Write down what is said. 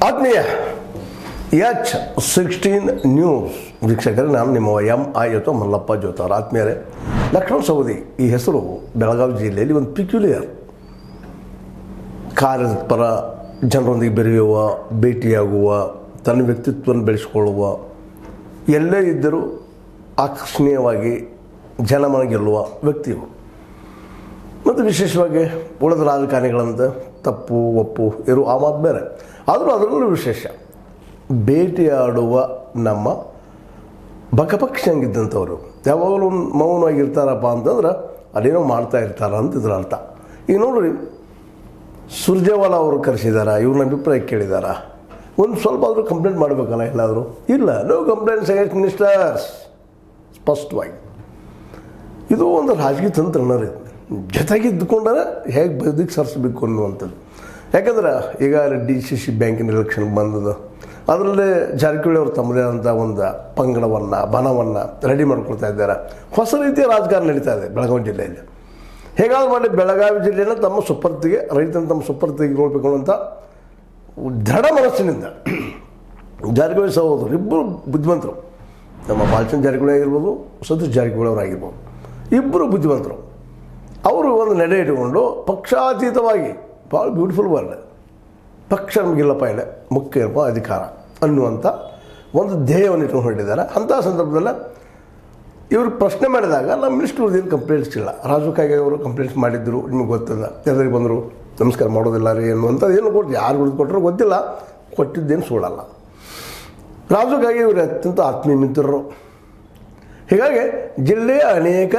ಆತ್ಮೀಯ H16 news ವೀಕ್ಷಕರೇ, ನಾನು ನಿಮ್ಮ MI ಅಥವಾ ಮಲ್ಲಪ್ಪ ಜೋತಾರ. ಆತ್ಮೀಯರೇ, ಲಕ್ಷ್ಮಣ ಸವದಿ ಈ ಹೆಸರು ಬೆಳಗಾವಿ ಜಿಲ್ಲೆಯಲ್ಲಿ ಒಂದು ಪಿಕ್ಯುಲಿಯರ್. ಕಾರ್ಯಪರ, ಜನರೊಂದಿಗೆ ಬೆರೆಯುವ, ಭೇಟಿಯಾಗುವ, ತನ್ನ ವ್ಯಕ್ತಿತ್ವವನ್ನು ಬೆಳೆಸಿಕೊಳ್ಳುವ, ಎಲ್ಲೇ ಇದ್ದರೂ ಆಕರ್ಷಣೀಯವಾಗಿ ಜನಮನ ಗೆಲ್ಲುವ ವ್ಯಕ್ತಿಯು. ಮತ್ತು ವಿಶೇಷವಾಗಿ ಉಳಿದ ರಾಜಕಾರಣಿಗಳಂತೆ ತಪ್ಪು ಒಪ್ಪು ಇರೋ ಆ ಮಾತು ಬೇರೆ. ಆದರೂ ಅದರಲ್ಲೂ ವಿಶೇಷ ಭೇಟಿಯಾಡುವ ನಮ್ಮ ಬಕಪಕ್ಷಿಯಂಗಿದ್ದಂಥವ್ರು ಯಾವಾಗಲೂ ಮೌನವಾಗಿರ್ತಾರಪ್ಪ ಅಂತಂದ್ರೆ ಅದೇನೋ ಮಾಡ್ತಾ ಇರ್ತಾರ ಅಂತ ಇದ್ರ ಅರ್ಥ. ಈಗ ನೋಡ್ರಿ, ಸುರ್ಜೇವಾಲಾ ಅವರು ಕರೆಸಿದಾರ, ಇವ್ರನ್ನ ಅಭಿಪ್ರಾಯ ಕೇಳಿದಾರ. ಒಂದು ಸ್ವಲ್ಪ ಆದರೂ ಕಂಪ್ಲೇಂಟ್ ಮಾಡಬೇಕಲ್ಲ ಎಲ್ಲಾದರೂ? ಇಲ್ಲ, ನೋ ಕಂಪ್ಲೇಂಟ್ಸ್ ಅಗೇನ್ಸ್ಟ್ ಮಿನಿಸ್ಟರ್ಸ್. ಸ್ಪಷ್ಟವಾಗಿ ಇದು ಒಂದು ರಾಜಕೀಯ ತಂತ್ರನರಿ ಜೊತೆಗೆ ಇದ್ದುಕೊಂಡ್ರೆ ಹೇಗೆ ಬದುಕಿ ಸರಿಸಬೇಕು ಅನ್ನುವಂಥದ್ದು. ಯಾಕಂದ್ರೆ ಈಗ DCC ಬ್ಯಾಂಕಿನ ಎಲೆಕ್ಷನ್ ಬಂದದ, ಅದರಲ್ಲೇ ಜಾರಕಿಹೊಳಿ ಅವರು ತಮ್ಮದೇ ಆದಂಥ ಒಂದು ಪಂಗಡವನ್ನು, ಬಣವನ್ನು ರೆಡಿ ಮಾಡ್ಕೊಳ್ತಾ ಇದ್ದಾರೆ. ಹೊಸ ರೀತಿಯ ರಾಜಕಾರಣ ನಡೀತಾ ಇದೆ ಬೆಳಗಾವಿ ಜಿಲ್ಲೆಯಲ್ಲಿ. ಹೇಗಾದ್ರೂ ಮಾಡಿ ಬೆಳಗಾವಿ ಜಿಲ್ಲೆಯನ್ನು ತಮ್ಮ ಸುಪರ್ತಿಗೆ, ರೈತನ ತಮ್ಮ ಸುಪರ್ತಿಗೆ ನೋಡಬೇಕು ಅನ್ನುವಂಥ ದೃಢ ಮನಸ್ಸಿನಿಂದ ಜಾರಕಿಹೊಳಿ ಸಹೋದರು ಇಬ್ಬರು ಬುದ್ಧಿವಂತರು. ನಮ್ಮ ಬಾಲಚಂದ್ರ ಜಾರಕಿಹೊಳಿ ಆಗಿರ್ಬೋದು, ಸತೀಶ್ ಜಾರಕಿಹೊಳಿ ಅವರಾಗಿರ್ಬೋದು, ಇಬ್ಬರು ಬುದ್ಧಿವಂತರು. ಅವರು ಒಂದು ನಡೆ ಇಟ್ಟುಕೊಂಡು ಪಕ್ಷಾತೀತವಾಗಿ, ಭಾಳ ಬ್ಯೂಟಿಫುಲ್ ವರ್ಡ್, ಪಕ್ಷ ನಮಗಿಲ್ಲಪ್ಪ ಇಲ್ಲ, ಮುಖ್ಯ ಏನಪ್ಪ ಅಧಿಕಾರ ಅನ್ನುವಂಥ ಒಂದು ಧ್ಯೇಯವನ್ನು ಇಟ್ಕೊಂಡು ಹೊರಟಿದ್ದಾರೆ. ಅಂಥ ಸಂದರ್ಭದಲ್ಲಿ ಇವರು ಪ್ರಶ್ನೆ ಮಾಡಿದಾಗ ನಮ್ಮ ಮಿನಿಸ್ಟ್ರದೇನು ಕಂಪ್ಲೇಂಟ್ಸ್ ಇಲ್ಲ. ರಾಜು ಕಾಗೆ ಅವರು ಕಂಪ್ಲೇಂಟ್ಸ್ ಮಾಡಿದ್ದರು, ನಿಮಗೆ ಗೊತ್ತಿಲ್ಲ. ಎಲ್ಲರಿಗೆ ಬಂದರು, ನಮಸ್ಕಾರ ಮಾಡೋದಿಲ್ಲ ರೀ ಅನ್ನುವಂಥದ್ದು ಏನು ಕೊಟ್ಟು ಯಾರು ಉಳಿದುಕೊಟ್ರು ಗೊತ್ತಿಲ್ಲ, ಕೊಟ್ಟಿದ್ದೇನು ಸುಳ್ಳಲ್ಲ. ರಾಜು ಕಾಗೆ ಇವರು ಅತ್ಯಂತ ಆತ್ಮೀಯ ಮಿತ್ರರು. ಹೀಗಾಗಿ ಜಿಲ್ಲೆಯ ಅನೇಕ